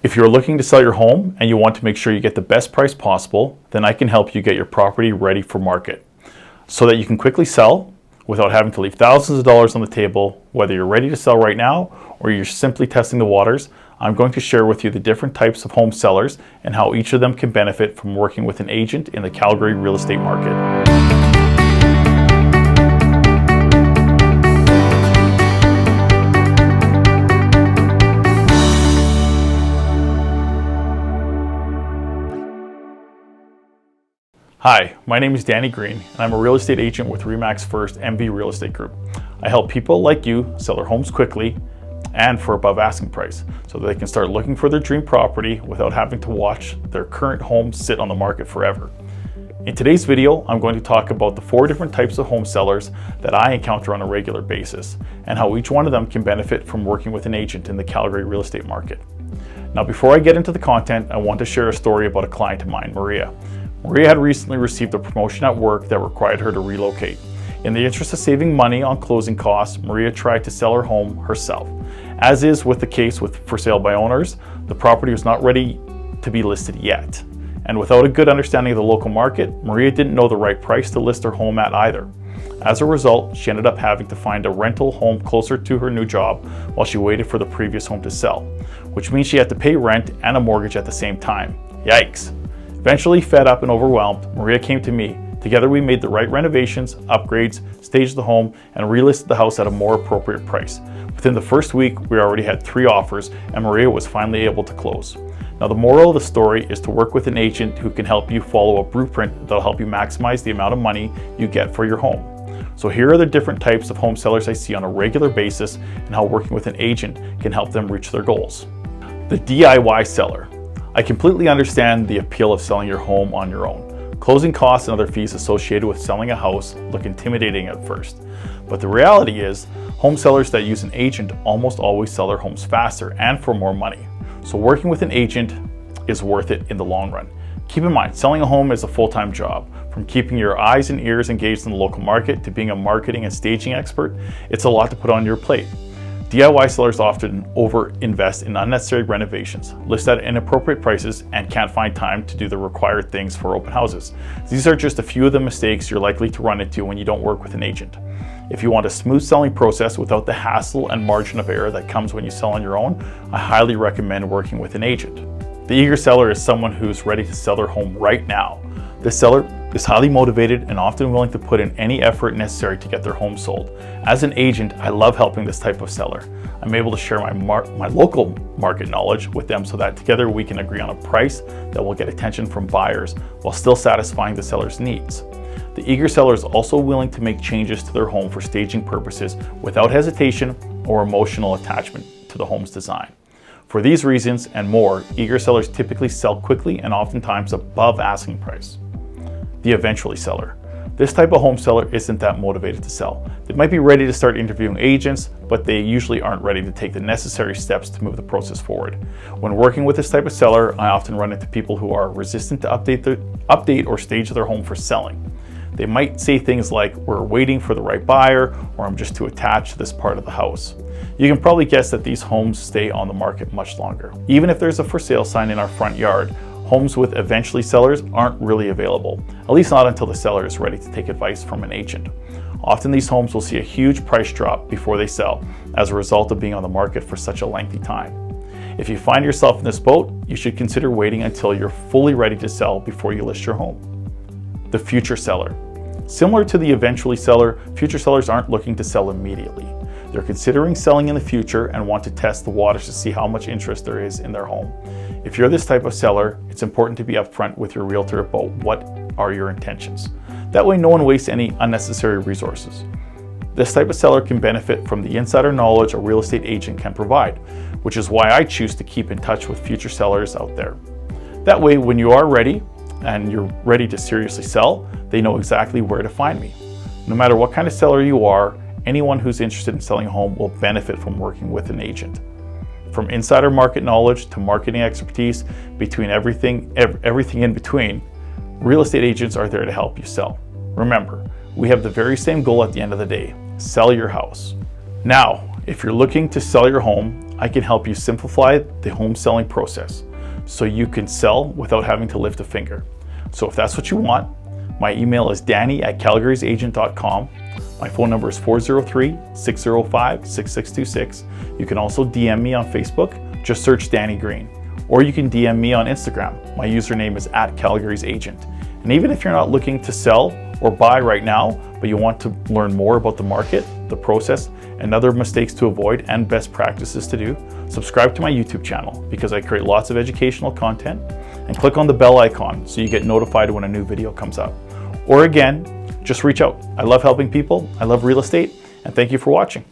If you're looking to sell your home and you want to make sure you get the best price possible, then I can help you get your property ready for market so that you can quickly sell without having to leave thousands of dollars on the table. Whether you're ready to sell right now or you're simply testing the waters, I'm going to share with you the different types of home sellers and how each of them can benefit from working with an agent in the Calgary real estate market. Hi, my name is Danny Green, and I'm a real estate agent with RE/MAX First MV Real Estate Group. I help people like you sell their homes quickly and for above asking price so that they can start looking for their dream property without having to watch their current home sit on the market forever. In today's video, I'm going to talk about the 4 different types of home sellers that I encounter on a regular basis and how each one of them can benefit from working with an agent in the Calgary real estate market. Now, before I get into the content, I want to share a story about a client of mine, Maria. Maria had recently received a promotion at work that required her to relocate. In the interest of saving money on closing costs, Maria tried to sell her home herself. As is with the case with for sale by owners, the property was not ready to be listed yet. And without a good understanding of the local market, Maria didn't know the right price to list her home at either. As a result, she ended up having to find a rental home closer to her new job while she waited for the previous home to sell, which means she had to pay rent and a mortgage at the same time. Yikes! Eventually, fed up and overwhelmed, Maria came to me. Together we made the right renovations, upgrades, staged the home, and relisted the house at a more appropriate price. Within the first week, we already had 3 offers, and Maria was finally able to close. Now, the moral of the story is to work with an agent who can help you follow a blueprint that'll help you maximize the amount of money you get for your home. So here are the different types of home sellers I see on a regular basis and how working with an agent can help them reach their goals. The DIY seller. I completely understand the appeal of selling your home on your own. Closing costs and other fees associated with selling a house look intimidating at first. But the reality is, home sellers that use an agent almost always sell their homes faster and for more money. So working with an agent is worth it in the long run. Keep in mind, selling a home is a full-time job. From keeping your eyes and ears engaged in the local market to being a marketing and staging expert, it's a lot to put on your plate. DIY sellers often over-invest in unnecessary renovations, list at inappropriate prices, and can't find time to do the required things for open houses. These are just a few of the mistakes you're likely to run into when you don't work with an agent. If you want a smooth selling process without the hassle and margin of error that comes when you sell on your own, I highly recommend working with an agent. The eager seller is someone who's ready to sell their home right now. This seller is highly motivated and often willing to put in any effort necessary to get their home sold. As an agent, I love helping this type of seller. I'm able to share my local market knowledge with them so that together we can agree on a price that will get attention from buyers while still satisfying the seller's needs. The eager seller is also willing to make changes to their home for staging purposes without hesitation or emotional attachment to the home's design. For these reasons and more, eager sellers typically sell quickly and oftentimes above asking price. The eventually seller. This type of home seller isn't that motivated to sell. They might be ready to start interviewing agents, but they usually aren't ready to take the necessary steps to move the process forward. When working with this type of seller, I often run into people who are resistant to update or stage their home for selling. They might say things like, "We're waiting for the right buyer," or "I'm just too attached to this part of the house." You can probably guess that these homes stay on the market much longer. Even if there's a for sale sign in our front yard, homes with eventually sellers aren't really available, at least not until the seller is ready to take advice from an agent. Often these homes will see a huge price drop before they sell as a result of being on the market for such a lengthy time. If you find yourself in this boat, you should consider waiting until you're fully ready to sell before you list your home. The future seller. Similar to the eventually seller, future sellers aren't looking to sell immediately. They're considering selling in the future and want to test the waters to see how much interest there is in their home. If you're this type of seller, it's important to be upfront with your realtor about what are your intentions. That way no one wastes any unnecessary resources. This type of seller can benefit from the insider knowledge a real estate agent can provide, which is why I choose to keep in touch with future sellers out there. That way, when you are ready and you're ready to seriously sell, they know exactly where to find me. No matter what kind of seller you are, anyone who's interested in selling a home will benefit from working with an agent. From insider market knowledge to marketing expertise, between everything in between, real estate agents are there to help you sell. Remember, we have the very same goal at the end of the day: sell your house. Now, if you're looking to sell your home, I can help you simplify the home selling process so you can sell without having to lift a finger. So if that's what you want, my email is danny@calgarysagent.com. My phone number is 403-605-6626. You can also DM me on Facebook, just search Danny Green. Or you can DM me on Instagram. My username is @CalgarysAgent. And even if you're not looking to sell or buy right now, but you want to learn more about the market, the process, and other mistakes to avoid and best practices to do, subscribe to my YouTube channel because I create lots of educational content, and click on the bell icon so you get notified when a new video comes up. Or again, just reach out. I love helping people, I love real estate, and thank you for watching.